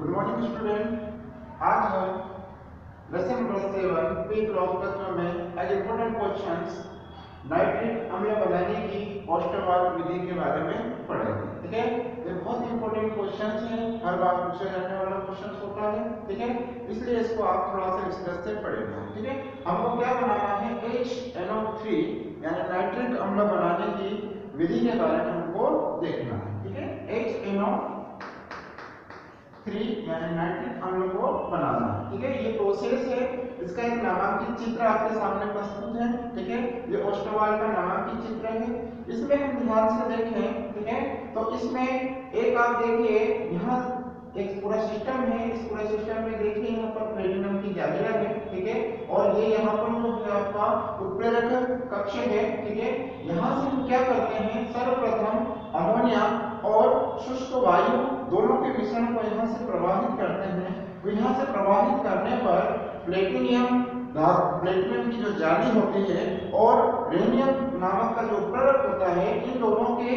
Good morning student. आज हम lesson number 7 P block तत्व में एज इंपॉर्टेंट क्वेश्चंस नाइट्रिक अम्ल बनाने की ओस्टरवाल विधि के बारे में पढ़ेंगे। ठीक है, ये बहुत इंपॉर्टेंट क्वेश्चंस हैं, हर बार पूछा जाने वाला क्वेश्चंस होता है। ठीक है, इसलिए इसको आप थोड़ा सा डिस्कस से पढ़ेंगे। ठीक है, हमको क्या बनाना है, HNO3 यानी नाइट्रिक अम्ल बनाने की विधि के बारे में हमको देखना है। ठीक है, HNO3 यानी नाइट्रिक अम्ल को बनाना है। ठीक है, ये प्रोसेस है, इसका एक नामांकित चित्र आपके सामने प्रस्तुत है। ठीक है, ये ओस्टरवाल का नामांकित चित्र है। इसमें हम ध्यान से देखें, ठीक है, तो इसमें एक आप देखिए यहाँ एक पूरा सिस्टम है। इस पूरे सिस्टम में देखिए यहाँ पर प्लेटिनम की जालियां है। ठीक है, और ये यहाँ पर जो है आपका उत्प्रेरक कक्ष है। ठीक है, यहाँ से हम क्या करते हैं, सर्वप्रथम अमोनिया और शुष्क वायु दोनों के मिश्रण को यहाँ से प्रवाहित करते हैं। तो यहाँ से प्रवाहित करने पर प्लेटिनियम की जो जाली होती है और रेनियम नामक का जो उत्प्रेरक होता है, इन दोनों की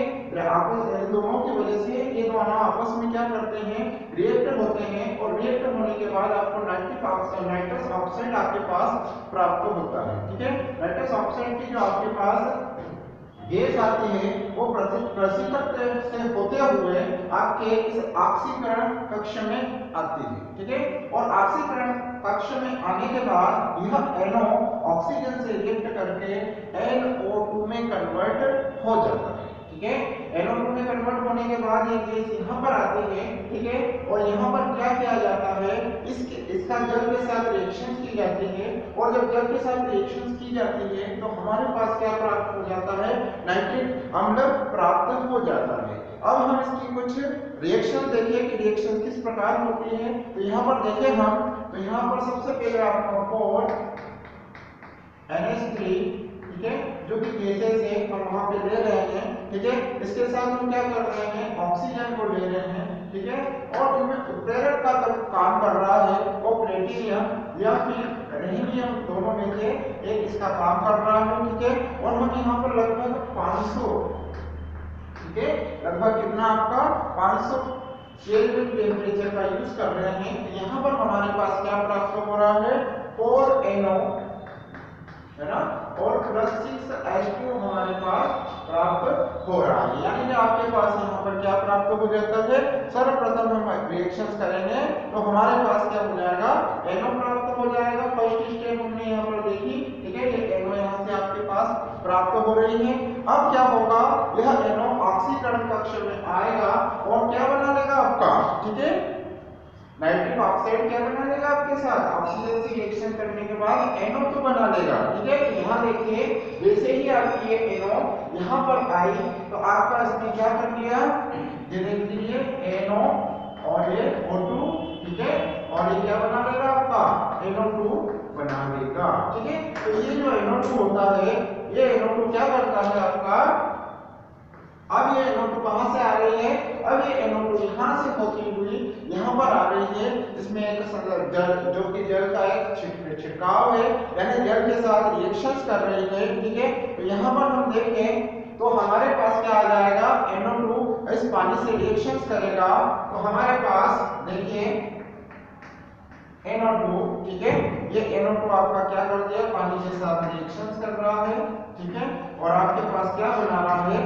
वजह से ये दोनों आपस में क्या करते हैं, रिएक्ट होते हैं। और रिएक्ट होने के बाद आपको नाइट्रस ऑक्साइड आपके पास प्राप्त होता है। ठीक है, नाइट्रस ऑक्साइड की जो आपके पास गैस आती है वो प्रशीतक से होते हुए आपके इस ऑक्सीकरण कक्ष में आती है। ठीक है, और ऑक्सीकरण कक्ष में आने के बाद यह NO ऑक्सीजन से रिएक्ट करके NO2 में कन्वर्ट हो जाता है। ठीक है, NO2 में कन्वर्ट होने के बाद ये गैस यहाँ पर आती है। ठीक है, और यहाँ पर क्या किया जाता है, इसका जल के साथ रिएक्शन की जाती है। और जब जल के साथ रिएक्शन की जाती है तो हमारे पास क्या प्राप्त हो जाता है, नाइट्रिक अम्ल प्राप्त हो जाता है। अब हम इसकी कुछ रिएक्शन देखिए कि रिएक्शन किस प्रकार होती है। तो यहाँ पर देखें हम, तो यहाँ पर सबसे पहले आपको NH3, ठीक है, जो कि गैसेस है हम वहां पे ले रहे हैं। ठीक है, इसके साथ हम क्या कर रहे हैं, ऑक्सीजन को ले रहे हैं। ठीक है, और इनमें उत्प्रेरक का काम कर रहा है वो प्लेटिनियम या फिर रेनियम, दोनों में से एक इसका काम कर रहा है। ठीक है, और हम यहाँ पर लगभग 500, ठीक है, लगभग कितना आपका 500 केल्विन टेम्परेचर का यूज कर रहे हैं। तो यहाँ पर हमारे पास क्या प्राप्त हो रहा है, 4NO है ना, और +6H2 हमारे पास प्राप्त हो रहा है। यानी कि आपके पास यहाँ पर क्या प्राप्त हो जाता है, सर्वप्रथम हम रिएक्शंस करेंगे तो हमारे पास क्या हो जाएगा, NO प्राप्त हो जाएगा। फर्स्ट स्टेप हमने यहाँ पर देखी। ठीक है, ये NO यहाँ से आपके पास प्राप्त हो रही है। अब क्या होगा, यह NO ऑक्सीकरण कक्ष में आएगा और क्या बना लेगा आपका, ठीक है, नाइट्रिक ऑक्साइड क्या बना लेगा आपके साथ, ऑक्सीजन से रिएक्शन करने के बाद NO2 बना लेगा। ठीक है, यहाँ देखिए जैसे ही आपकी ये NO यहाँ पर आई तो आपका इसने क्या कर दिया, ये देख लीजिए NO और ये O2। ठीक है, और ये क्या बना लेगा आपका, NO2 बना लेगा। ठीक है, तो ये जो NO2 होता है, ये NO2 क्या करता है आपका, अब ये NO2 कहां से आ रही है, अब ये NO2 यहां से होती हुई यहां पर आ रही है। इसमें एक जल, जो कि जल का एक छिड़काव है, यानी जल के साथ रिएक्शंस कर रही है। ठीक है, तो यहां पर हम देखें तो हमारे पास क्या आ जाएगा, NO2 इस पानी से रिएक्शंस करेगा तो हमारे पास देखिए NO2, ठीक है, ये NO2 आपका क्या कर दिया, पानी के साथ रिएक्शंस कर रहा है। ठीक है, और आपके पास क्या बना रहा है,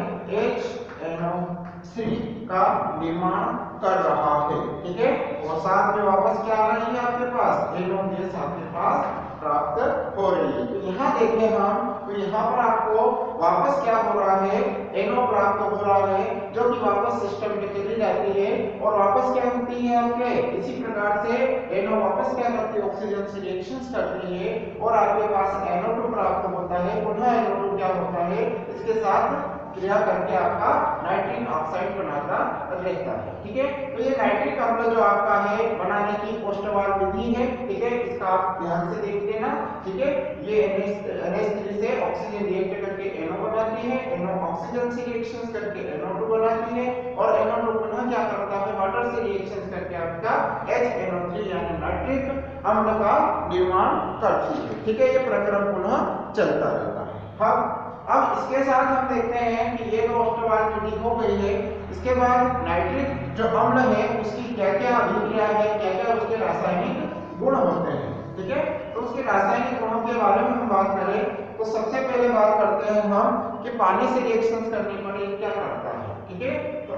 HNO3 का निर्माण कर रहा है। ठीक है, और साथ में वापस क्या आ रही है आपके पास, NO गैस आपके पास प्राप्त हो रही है। तो यहाँ देखें हम, तो यहाँ पर आपको वापस क्या हो रहा है, NO प्राप्त हो रहा है, जो कि वापस सिस्टम में चली जाती है और वापस क्या होती है आपके, इसी प्रकार से NO वापस क्या करती है, ऑक्सीजन से रिएक्शंस करती है और आपके पास NO2 प्राप्त होता है। पुनः NO2 क्या होता है, इसके साथ क्रिया करके आपका नाइट्रिक ऑक्साइड बनाता रहता है। ठीक है, तो ये नाइट्रिक अम्ल जो आपका है बनाने की ओस्टरवाल विधि है। ठीक है, इसका आप ध्यान से देख लेना। ठीक है, ये NH3 से ऑक्सीजन रिएक्ट करके NO बनाती है, NO ऑक्सीजन से रिएक्शंस करके NO2 बनाती है और NO2 पुनः क्या करता है, वाटर से रिएक्शंस करके आपका HNO3 यानी नाइट्रिक अम्ल का निर्माण करती है। ठीक है, ये प्रक्रम पुनः चलता रहता है। अब इसके साथ हम देखते हैं कि ये तो ऑस्टोबाल मीटिंग हो गई है। इसके बाद नाइट्रिक जो अम्ल है उसकी क्या क्या अभिक्रिया है, क्या क्या उसके रासायनिक गुण होते हैं, ठीक है। तो उसके रासायनिक गुणों के बारे में हम बात करें तो सबसे पहले बात करते हैं हम कि पानी से रिएक्शंस करने पर ये क्या करता है, ठीक है। तो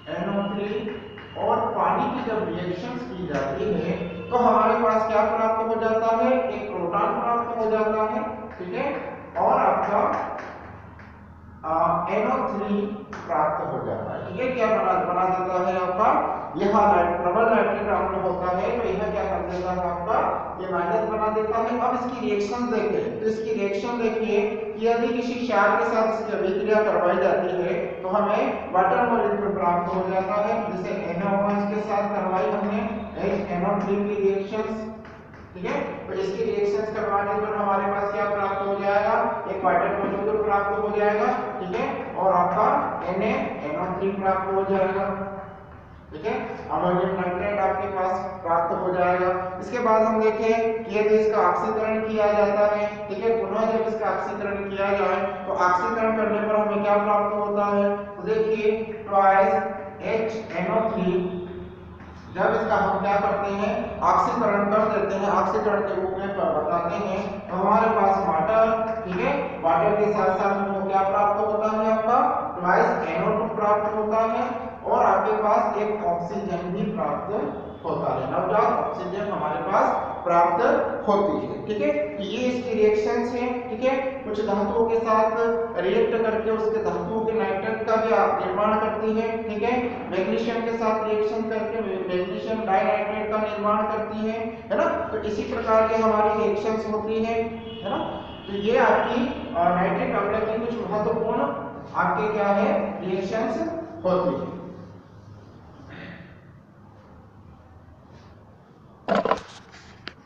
HNO3 और पानी की जब रिएक्शंस की जाती है तो हमारे पास क्या प्राप्त हो जाता है, एक प्रोटॉन प्राप्त हो जाता है, ठीक है। और आपका NO3 प्राप्त हो जाता है, ठीक है। क्या बना देता है आपका, यह प्रबल नाइट्रिक अम्ल होता है तो यह क्या कर देता है आपका, ये माइनस बना देता है। अब इसकी रिएक्शन देखिए, तो इसकी रिएक्शन देखिए कि यदि किसी क्षार के साथ इसकी अभिक्रिया करवाई जाती है तो हमें वाटर मॉलिक्यूल प्राप्त हो जाता है। जैसे NaOH के साथ करवाई हमने HNO3 की रिएक्शंस, ठीक है। तो इसकी रिएक्शंस करवाने पर हमारे पास क्या प्राप्त हो जाएगा, एक वाटर मॉलिक्यूल प्राप्त हो जाएगा, ठीक है। और आपका NaNO3 प्राप्त हो जाएगा, ठीक है। अमोनियम नाइट्रेट आपके पास प्राप्त हो जाएगा। इसके बाद हम देखें कि यदि इसका ऑक्सीकरण किया जाता है, ठीक है, पुनः जब इसका ऑक्सीकरण किया जाए तो ऑक्सीकरण करने पर हमें क्या प्राप्त होता है, तो देखिए ट्वाइस HNO3 जब इसका हम क्या करते हैं, ऑक्सीकरण कर देते हैं, ऑक्सीकरण के रूप में बताते हैं तो हमारे पास वाटर, ठीक है, वाटर के साथ साथ हमको क्या प्राप्त होता है, आपका ट्वाइस NO2 प्राप्त होता है और आपके पास एक ऑक्सीजन भी प्राप्त होता है, नवजात ऑक्सीजन हमारे पास प्राप्त होती है, ठीक है। तो ये इसकी रिएक्शंस हैं, ठीक है। कुछ धातुओं के साथ रिएक्ट करके उसके धातुओं के नाइट्रेट का भी निर्माण करती है, ठीक है। मैग्नीशियम के साथ रिएक्शन करके मैग्नीशियम डाइनाइट्रेट का निर्माण करती है ना। तो इसी प्रकार की हमारी रिएक्शंस होती है ना। तो ये आपकी नाइट्रिक अम्ल की कुछ महत्वपूर्ण आपके क्या है रिएक्शंस होती है।